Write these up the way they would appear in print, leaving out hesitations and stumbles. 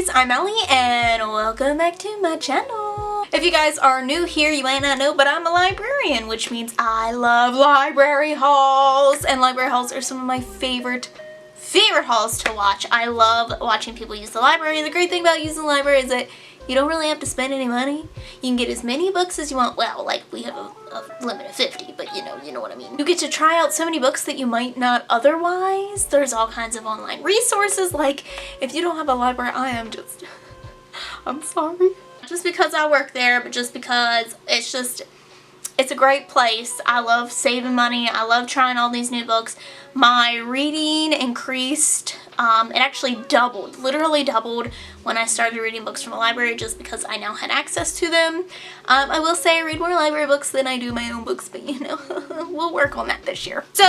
guys, I'm Ellie and welcome back to my channel. If you guys are new here, you might not know, but I'm a librarian, which means I love library hauls, and library hauls are some of my favorite hauls to watch. I love watching people use the library. The great thing about using the library is that you don't really have to spend any money. You can get as many books as you want. Well, like we have a limit of 50, but you know what I mean. You get to try out so many books that you might not otherwise. There's all kinds of online resources. Like if you don't have a library, I'm sorry. Not just because I work there, but just because it's a great place. I love saving money. I love trying all these new books. My reading increased. It actually doubled, literally doubled when I started reading books from the library just because I now had access to them. I will say I read more library books than I do my own books, but you know, we'll work on that this year. So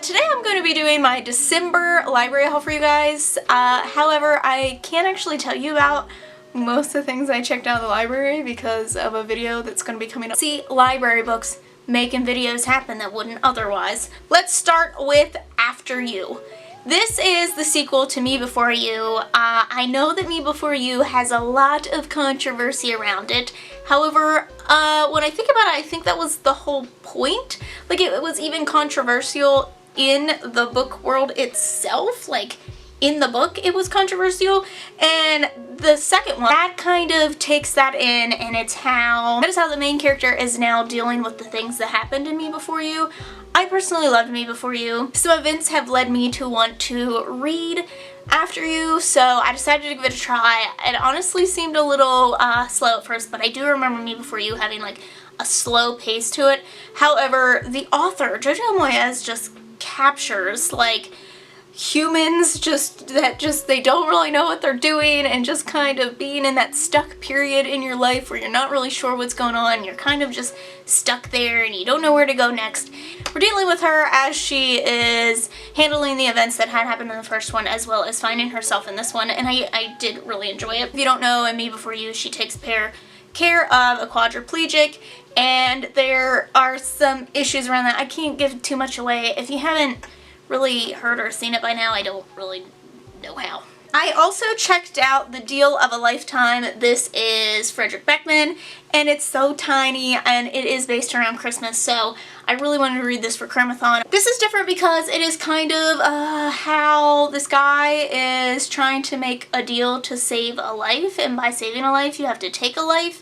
today I'm going to be doing my December library haul for you guys. However, I can't actually tell you about most of the things I checked out of the library because of a video that's going to be coming up. See, library books making videos happen that wouldn't otherwise. Let's start with After You. This is the sequel to Me Before You. I know that Me Before You has a lot of controversy around it. However, when I think about it, I think that was the whole point. Like, it was even controversial in the book world itself. Like, in the book it was controversial, and the second one, that kind of takes that in, and that is how the main character is now dealing with the things that happened in Me Before You. I personally loved Me Before You. Some events have led me to want to read After You, so I decided to give it a try. It honestly seemed a little slow at first, but I do remember Me Before You having like a slow pace to it. However, the author, Jojo Moyes, just captures like humans they don't really know what they're doing, and just kind of being in that stuck period in your life where you're not really sure what's going on. You're kind of just stuck there and you don't know where to go next. We're dealing with her as she is handling the events that had happened in the first one, as well as finding herself in this one, and I did really enjoy it. If you don't know, in Me Before You, she takes care of a quadriplegic, and there are some issues around that. I can't give too much away. If you haven't really heard or seen it by now, I don't really know how. I also checked out The Deal of a Lifetime. This is Frederick Beckman, and it's so tiny, and it is based around Christmas, so I really wanted to read this for Cremathon. This is different because it is kind of how this guy is trying to make a deal to save a life, and by saving a life you have to take a life.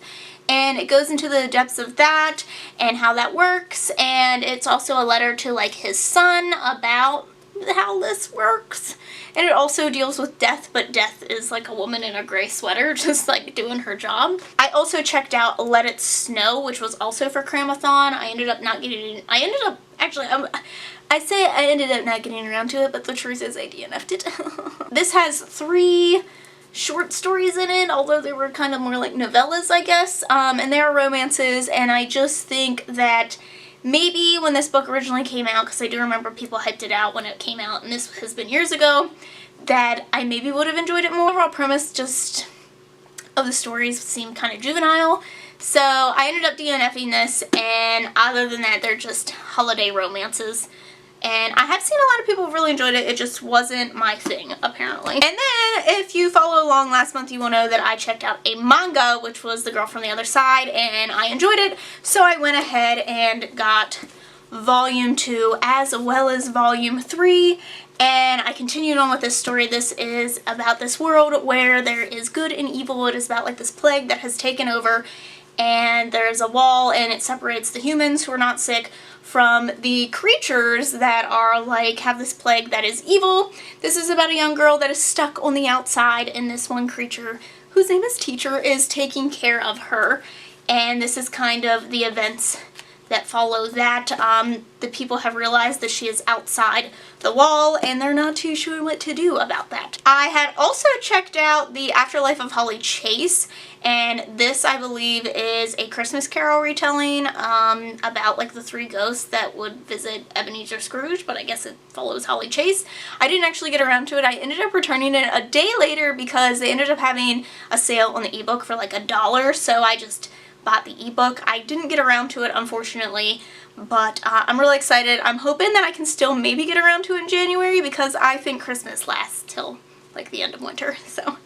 And it goes into the depths of that and how that works, and it's also a letter to like his son about how this works. And it also deals with death, but death is like a woman in a gray sweater just like doing her job. I also checked out Let It Snow, which was also for Cremathon. I ended up not getting around to it, but the truth is I DNF'd it. This has 3 short stories in it, although they were kind of more like novellas, I guess, and they are romances, and I just think that maybe when this book originally came out, because I do remember people hyped it out when it came out, and this has been years ago, that I maybe would have enjoyed it more. Overall premise just of the stories seemed kind of juvenile, so I ended up DNFing this, and other than that, they're just holiday romances. And I have seen a lot of people really enjoyed it. It just wasn't my thing, apparently. And then, if you follow along last month, you will know that I checked out a manga, which was The Girl from the Other Side, and I enjoyed it. So I went ahead and got Volume 2 as well as Volume 3. And I continued on with this story. This is about this world where there is good and evil. It is about like this plague that has taken over, and there's a wall, and it separates the humans who are not sick from the creatures that are like have this plague that is evil. This is about a young girl that is stuck on the outside, and this one creature, whose name is Teacher, is taking care of her. And this is kind of the events that follow that. The people have realized that she is outside the wall, and they're not too sure what to do about that. I had also checked out The Afterlife of Holly Chase, and this, I believe, is a Christmas Carol retelling about like the 3 ghosts that would visit Ebenezer Scrooge, but I guess it follows Holly Chase. I didn't actually get around to it. I ended up returning it a day later because they ended up having a sale on the ebook for like $1, so I just bought the ebook. I didn't get around to it, unfortunately, but I'm really excited. I'm hoping that I can still maybe get around to it in January, because I think Christmas lasts till like the end of winter, so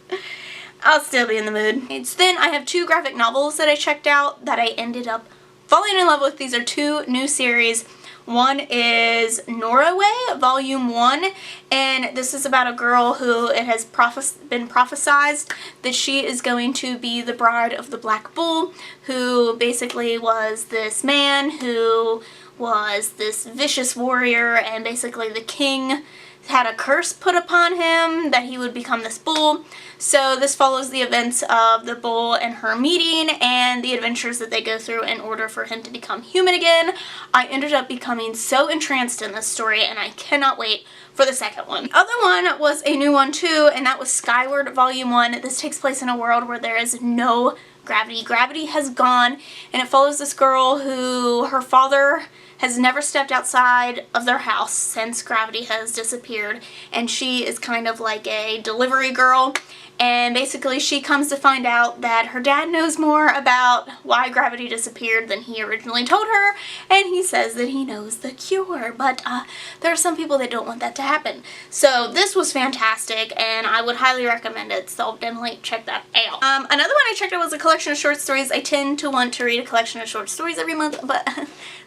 I'll still be in the mood. Then I have 2 graphic novels that I checked out that I ended up falling in love with. These are 2 new series. One is Norroway, Volume 1, and this is about a girl who it has been prophesized that she is going to be the bride of the Black Bull, who basically was this man who was this vicious warrior, and basically the king had a curse put upon him that he would become this bull. So this follows the events of the bull and her meeting and the adventures that they go through in order for him to become human again. I ended up becoming so entranced in this story, and I cannot wait for the second one. The other one was a new one too, and that was Skyward Volume 1. This takes place in a world where there is no gravity. Gravity has gone, and it follows this girl who her father has never stepped outside of their house since gravity has disappeared, and she is kind of like a delivery girl, and basically she comes to find out that her dad knows more about why gravity disappeared than he originally told her, and he says that he knows the cure, but there are some people that don't want that to happen. So this was fantastic, and I would highly recommend it, so definitely check that out. Another one I checked out was a collection of short stories. I tend to want to read a collection of short stories every month, but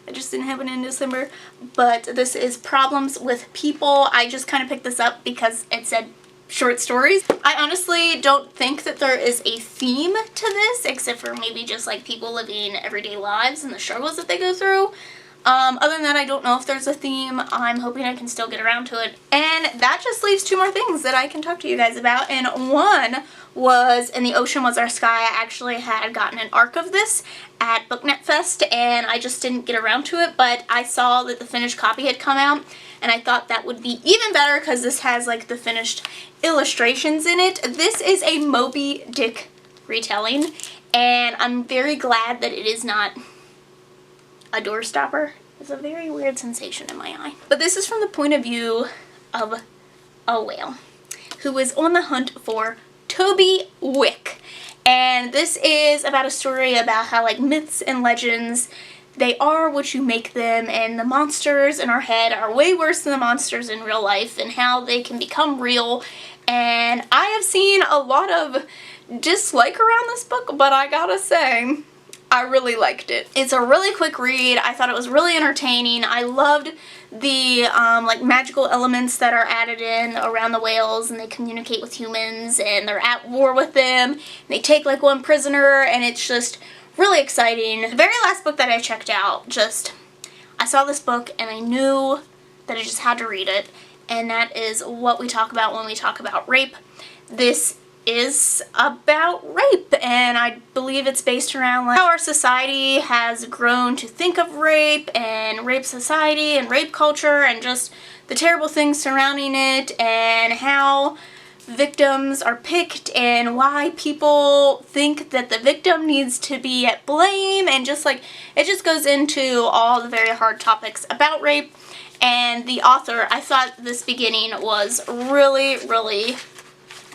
that just didn't happen in December. But this is Problems with People. I just kind of picked this up because it said short stories. I honestly don't think that there is a theme to this, except for maybe just like people living everyday lives and the struggles that they go through. Other than that, I don't know if there's a theme. I'm hoping I can still get around to it. And that just leaves 2 more things that I can talk to you guys about. And one was In the Ocean Was Our Sky. I actually had gotten an ARC of this at BookNet Fest, and I just didn't get around to it, but I saw that the finished copy had come out, and I thought that would be even better because this has like the finished illustrations in it. This is a Moby Dick retelling, and I'm very glad that it is not a doorstopper. It's a very weird sensation in my eye. But this is from the point of view of a whale who is on the hunt for Toby Wick. And this is about a story about how like myths and legends, they are what you make them, and the monsters in our head are way worse than the monsters in real life, and how they can become real. And I have seen a lot of dislike around this book, but I gotta say, I really liked it. It's a really quick read. I thought it was really entertaining. I loved the like magical elements that are added in around the whales, and they communicate with humans, and they're at war with them, and they take like one prisoner, and it's just really exciting. The very last book that I checked out, I saw this book and I knew that I just had to read it, and that is What We Talk About When We Talk About Rape. This is about rape, and I believe it's based around like how our society has grown to think of rape and rape society and rape culture, and just the terrible things surrounding it, and how victims are picked, and why people think that the victim needs to be at blame, and just like it just goes into all the very hard topics about rape. And the author, I thought this beginning was really, really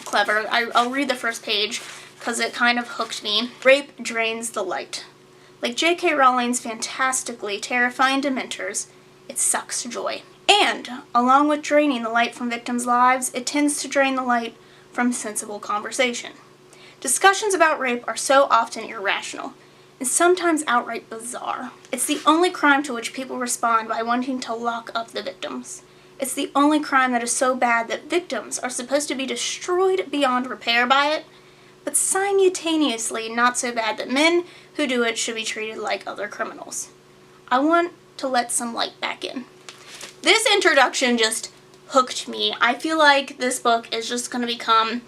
clever. I'll read the first page because it kind of hooked me. Rape drains the light. Like J.K. Rowling's fantastically terrifying dementors, it sucks joy. And, along with draining the light from victims' lives, it tends to drain the light from sensible conversation. Discussions about rape are so often irrational, and sometimes outright bizarre. It's the only crime to which people respond by wanting to lock up the victims. It's the only crime that is so bad that victims are supposed to be destroyed beyond repair by it, but simultaneously not so bad that men who do it should be treated like other criminals. I want to let some light back in. This introduction just hooked me. I feel like this book is just going to become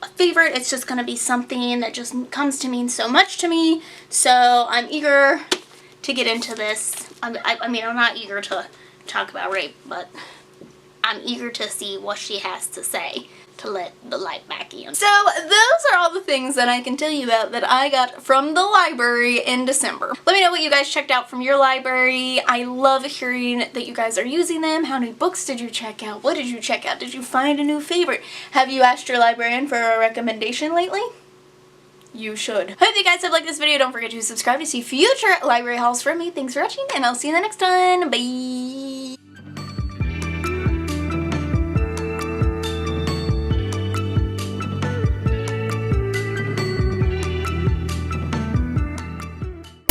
a favorite. It's just going to be something that just comes to mean so much to me. So I'm eager to get into this. I mean, I'm not eager to talk about rape, but I'm eager to see what she has to say to let the light back in. So those are all the things that I can tell you about that I got from the library in December. Let me know what you guys checked out from your library. I love hearing that you guys are using them. How many books did you check out? What did you check out? Did you find a new favorite? Have you asked your librarian for a recommendation lately? You should. Hope you guys have liked this video. Don't forget to subscribe to see future library hauls from me. Thanks for watching, and I'll see you in the next one. Bye!